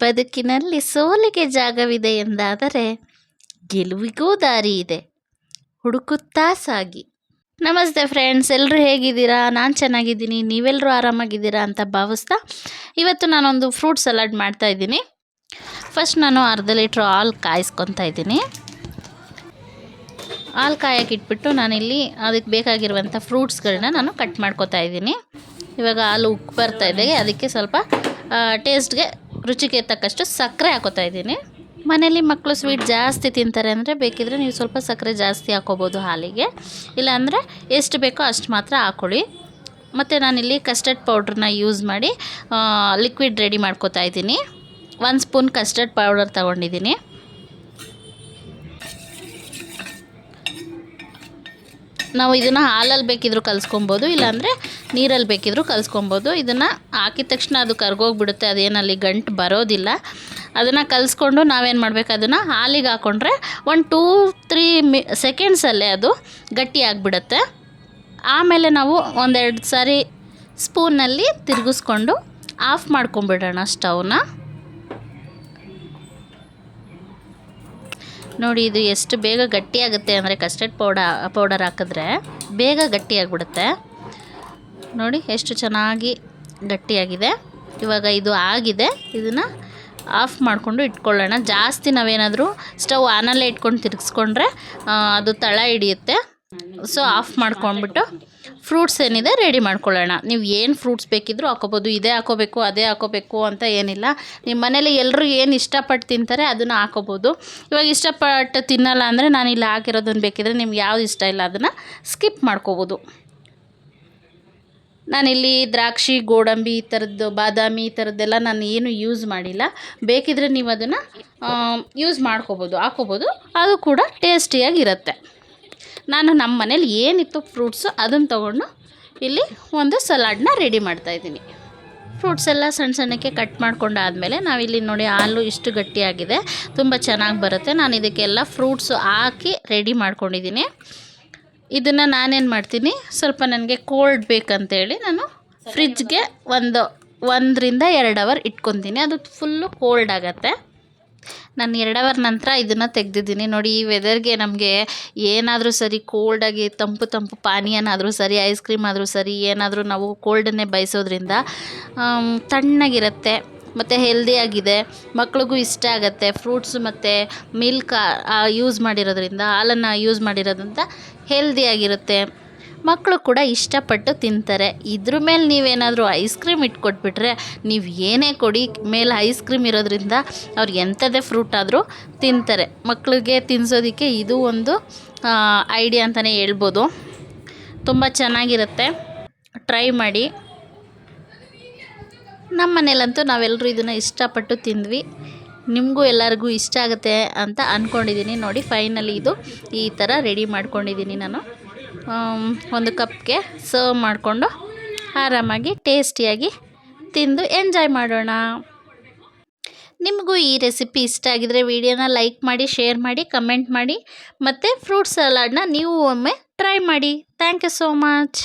ಬದುಕಿನಲ್ಲಿ ಸೋಲಿಗೆ ಜಾಗವಿದೆ ಎಂದಾದರೆ ಗೆಲುವಿಗೂ ದಾರಿ ಇದೆ, ಹುಡುಕುತ್ತಾ ಸಾಗಿ. ನಮಸ್ತೆ ಫ್ರೆಂಡ್ಸ್, ಎಲ್ಲರೂ ಹೇಗಿದ್ದೀರಾ? ನಾನು ಚೆನ್ನಾಗಿದ್ದೀನಿ, ನೀವೆಲ್ಲರೂ ಆರಾಮಾಗಿದ್ದೀರಾ ಅಂತ ಭಾವಿಸ್ತಾ ಇವತ್ತು ನಾನೊಂದು ಫ್ರೂಟ್ ಸಲಾಡ್ ಮಾಡ್ತಾಯಿದ್ದೀನಿ. ಫಸ್ಟ್ ನಾನು ಅರ್ಧ ಲೀಟ್ರ್ ಹಾಲು ಕಾಯಿಸ್ಕೊತಾ ಇದ್ದೀನಿ. ಹಾಲು ಕಾಯಕ್ಕೆ ಇಟ್ಬಿಟ್ಟು ನಾನಿಲ್ಲಿ ಅದಕ್ಕೆ ಬೇಕಾಗಿರುವಂಥ ಫ್ರೂಟ್ಸ್ಗಳನ್ನ ನಾನು ಕಟ್ ಮಾಡ್ಕೊತಾ ಇದ್ದೀನಿ. ಇವಾಗ ಹಾಲು ಉಕ್ಕಿ ಬರ್ತಾ ಇದೆ, ಅದಕ್ಕೆ ಸ್ವಲ್ಪ ಟೇಸ್ಟ್ಗೆ ರುಚಿಗೆ ತಕ್ಕಷ್ಟು ಸಕ್ಕರೆ ಹಾಕೋತಾ ಇದ್ದೀನಿ. ಮನೇಲಿ ಮಕ್ಕಳು ಸ್ವೀಟ್ ಜಾಸ್ತಿ ತಿಂತಾರೆ ಅಂದರೆ ಬೇಕಿದ್ರೆ ನೀವು ಸ್ವಲ್ಪ ಸಕ್ಕರೆ ಜಾಸ್ತಿ ಹಾಕೋಬೋದು ಹಾಲಿಗೆ, ಇಲ್ಲಾಂದರೆ ಎಷ್ಟು ಬೇಕೋ ಅಷ್ಟು ಮಾತ್ರ ಹಾಕ್ಕೊಳ್ಳಿ. ಮತ್ತು ನಾನಿಲ್ಲಿ ಕಸ್ಟರ್ಡ್ ಪೌಡ್ರನ್ನ ಯೂಸ್ ಮಾಡಿ ಲಿಕ್ವಿಡ್ ರೆಡಿ ಮಾಡ್ಕೋತಾ ಇದ್ದೀನಿ. 1 ಸ್ಪೂನ್ ಕಸ್ಟರ್ಡ್ ಪೌಡರ್ ತೊಗೊಂಡಿದ್ದೀನಿ. ನಾವು ಇದನ್ನು ಹಾಲಲ್ಲಿ ಬೇಕಿದ್ರೂ ಕಲಿಸ್ಕೊಬೋದು, ಇಲ್ಲಾಂದರೆ ನೀರಲ್ಲಿ ಬೇಕಿದ್ರೂ ಕಲಿಸ್ಕೊಬೋದು. ಇದನ್ನು ಹಾಕಿದ ತಕ್ಷಣ ಅದು ಕರ್ಗೋಗಿಬಿಡುತ್ತೆ, ಅದೇನಲ್ಲಿ ಗಂಟು ಬರೋದಿಲ್ಲ. ಅದನ್ನು ಕಲಿಸ್ಕೊಂಡು ನಾವೇನು ಮಾಡಬೇಕು, ಅದನ್ನು ಹಾಲಿಗೆ ಹಾಕ್ಕೊಂಡ್ರೆ 1-2-3 ಸೆಕೆಂಡ್ಸಲ್ಲೇ ಅದು ಗಟ್ಟಿಯಾಗಿಬಿಡುತ್ತೆ. ಆಮೇಲೆ ನಾವು 1-2 ಸಾರಿ ಸ್ಪೂನಲ್ಲಿ ತಿರುಗಿಸ್ಕೊಂಡು ಆಫ್ ಮಾಡ್ಕೊಂಬಿಡೋಣ ಸ್ಟವ್ನ. ನೋಡಿ, ಇದು ಎಷ್ಟು ಬೇಗ ಗಟ್ಟಿಯಾಗುತ್ತೆ ಅಂದರೆ ಕಸ್ಟರ್ಡ್ ಪೌಡರ್ ಹಾಕಿದ್ರೆ ಬೇಗ ಗಟ್ಟಿಯಾಗಿಬಿಡುತ್ತೆ. ನೋಡಿ ಎಷ್ಟು ಚೆನ್ನಾಗಿ ಗಟ್ಟಿಯಾಗಿದೆ. ಇವಾಗ ಇದು ಆಗಿದೆ, ಇದನ್ನು ಆಫ್ ಮಾಡಿಕೊಂಡು ಇಟ್ಕೊಳ್ಳೋಣ. ಜಾಸ್ತಿ ನಾವೇನಾದರೂ ಸ್ಟವ್ ಆನಲ್ಲೇ ಇಟ್ಕೊಂಡು ತಿರುಗಿಸ್ಕೊಂಡ್ರೆ ಅದು ತಳ ಹಿಡಿಯುತ್ತೆ. ಸೊ ಆಫ್ ಮಾಡ್ಕೊಂಡ್ಬಿಟ್ಟು ಫ್ರೂಟ್ಸ್ ಏನಿದೆ ರೆಡಿ ಮಾಡ್ಕೊಳ್ಳೋಣ. ನೀವು ಏನು ಫ್ರೂಟ್ಸ್ ಬೇಕಿದ್ರೂ ಹಾಕೋಬೋದು, ಇದೇ ಹಾಕೋಬೇಕು ಅದೇ ಹಾಕೋಬೇಕು ಅಂತ ಏನಿಲ್ಲ. ನಿಮ್ಮ ಮನೇಲಿ ಎಲ್ಲರೂ ಏನು ಇಷ್ಟಪಟ್ಟು ತಿಂತಾರೆ ಅದನ್ನು ಹಾಕೋಬೋದು. ಇವಾಗ ಇಷ್ಟಪಟ್ಟು ತಿನ್ನಲ್ಲ ಅಂದರೆ ನಾನು ಇಲ್ಲಿ ಹಾಕಿರೋದನ್ನು ಬೇಕಿದ್ರೆ ನಿಮ್ಗೆ ಯಾವ್ದು ಇಷ್ಟ ಇಲ್ಲ ಅದನ್ನು ಸ್ಕಿಪ್ ಮಾಡ್ಕೋಬೋದು. ನಾನಿಲ್ಲಿ ದ್ರಾಕ್ಷಿ, ಗೋಡಂಬಿ ಈ ಥರದ್ದು, ಬಾದಾಮಿ ಈ ಥರದ್ದೆಲ್ಲ ನಾನು ಏನು ಯೂಸ್ ಮಾಡಿಲ್ಲ. ಬೇಕಿದ್ರೆ ನೀವು ಅದನ್ನು ಯೂಸ್ ಮಾಡ್ಕೋಬೋದು, ಹಾಕೋಬೋದು, ಅದು ಕೂಡ ಟೇಸ್ಟಿಯಾಗಿರುತ್ತೆ. ನಾನು ನಮ್ಮ ಮನೇಲಿ ಏನಿತ್ತು ಫ್ರೂಟ್ಸು ಅದನ್ನು ತೊಗೊಂಡು ಇಲ್ಲಿ ಒಂದು ಸಲಾಡ್ನ ರೆಡಿ ಮಾಡ್ತಾಯಿದ್ದೀನಿ. ಫ್ರೂಟ್ಸ್ ಎಲ್ಲ ಸಣ್ಣ ಸಣ್ಣಕ್ಕೆ ಕಟ್ ಮಾಡ್ಕೊಂಡಾದಮೇಲೆ ನಾವಿಲ್ಲಿ ನೋಡಿ ಹಾಲು ಇಷ್ಟು ಗಟ್ಟಿಯಾಗಿದೆ, ತುಂಬ ಚೆನ್ನಾಗಿ ಬರುತ್ತೆ. ನಾನು ಇದಕ್ಕೆಲ್ಲ ಫ್ರೂಟ್ಸು ಹಾಕಿ ರೆಡಿ ಮಾಡ್ಕೊಂಡಿದ್ದೀನಿ. ಇದನ್ನು ನಾನೇನು ಮಾಡ್ತೀನಿ, ಸ್ವಲ್ಪ ನನಗೆ ಕೋಲ್ಡ್ ಬೇಕಂತೇಳಿ ನಾನು ಫ್ರಿಜ್ಗೆ 1-2 ಅವರ್ ಇಟ್ಕೊತೀನಿ. ಅದು ಫುಲ್ಲು ಕೋಲ್ಡ್ ಆಗುತ್ತೆ. ನಾನು 2 ಅವರ್ ನಂತರ ಇದನ್ನು ತೆಗೆದಿದ್ದೀನಿ. ನೋಡಿ, ಈ ವೆದರ್ಗೆ ನಮಗೆ ಏನಾದರೂ ಸರಿ ಕೋಲ್ಡಾಗಿ ತಂಪು ಪಾನೀಯನಾದರೂ ಸರಿ, ಐಸ್ ಕ್ರೀಮ್ ಆದರೂ ಸರಿ, ಏನಾದರೂ ನಾವು ಕೋಲ್ಡನ್ನೇ ಬಯಸೋದ್ರಿಂದ ತಣ್ಣಗಿರುತ್ತೆ ಮತ್ತು ಹೆಲ್ದಿಯಾಗಿದೆ, ಮಕ್ಳಿಗೂ ಇಷ್ಟ ಆಗುತ್ತೆ. ಫ್ರೂಟ್ಸು ಮತ್ತು ಮಿಲ್ಕ್ ಯೂಸ್ ಮಾಡಿರೋದ್ರಿಂದ, ಹಾಲನ್ನು ಯೂಸ್ ಮಾಡಿರೋದ್ರಿಂದ ಹೆಲ್ದಿಯಾಗಿರುತ್ತೆ, ಮಕ್ಕಳು ಕೂಡ ಇಷ್ಟಪಟ್ಟು ತಿಂತಾರೆ. ಇದ್ರ ಮೇಲೆ ನೀವೇನಾದರೂ ಐಸ್ ಕ್ರೀಮ್ ಇಟ್ಕೊಟ್ಬಿಟ್ರೆ ನೀವು ಏನೇ ಕೊಡಿ, ಮೇಲೆ ಐಸ್ ಕ್ರೀಮ್ ಇರೋದ್ರಿಂದ ಅವ್ರು ಎಂಥದೇ ಫ್ರೂಟ್ ಆದರೂ ತಿಂತಾರೆ. ಮಕ್ಕಳಿಗೆ ತಿನ್ನಿಸೋದಕ್ಕೆ ಇದು ಒಂದು ಐಡಿಯಾ ಅಂತಲೇ ಹೇಳ್ಬೋದು. ತುಂಬ ಚೆನ್ನಾಗಿರುತ್ತೆ, ಟ್ರೈ ಮಾಡಿ. ನಮ್ಮ ಮನೇಲಂತೂ ನಾವೆಲ್ಲರೂ ಇದನ್ನು ಇಷ್ಟಪಟ್ಟು ತಿಂದ್ವಿ. ನಿಮಗೂ ಎಲ್ಲರಿಗೂ ಇಷ್ಟ ಆಗುತ್ತೆ ಅಂತ ಅಂದ್ಕೊಂಡಿದ್ದೀನಿ. ನೋಡಿ, ಫೈನಲಿ ಇದು ಈ ಥರ ರೆಡಿ ಮಾಡ್ಕೊಂಡಿದ್ದೀನಿ. ನಾನು ಒಂದು ಕಪ್ಗೆ ಸರ್ವ್ ಮಾಡಿಕೊಂಡು ಆರಾಮಾಗಿ ಟೇಸ್ಟಿಯಾಗಿ ತಿಂದು ಎಂಜಾಯ್ ಮಾಡೋಣ. ನಿಮಗೂ ಈ ರೆಸಿಪಿ ಇಷ್ಟ ಆಗಿದರೆ ವಿಡಿಯೋನ ಲೈಕ್ ಮಾಡಿ, ಶೇರ್ ಮಾಡಿ, ಕಮೆಂಟ್ ಮಾಡಿ, ಮತ್ತು ಫ್ರೂಟ್ ಸಲಾಡ್ನ ನೀವು ಒಮ್ಮೆ ಟ್ರೈ ಮಾಡಿ. Thank you so much.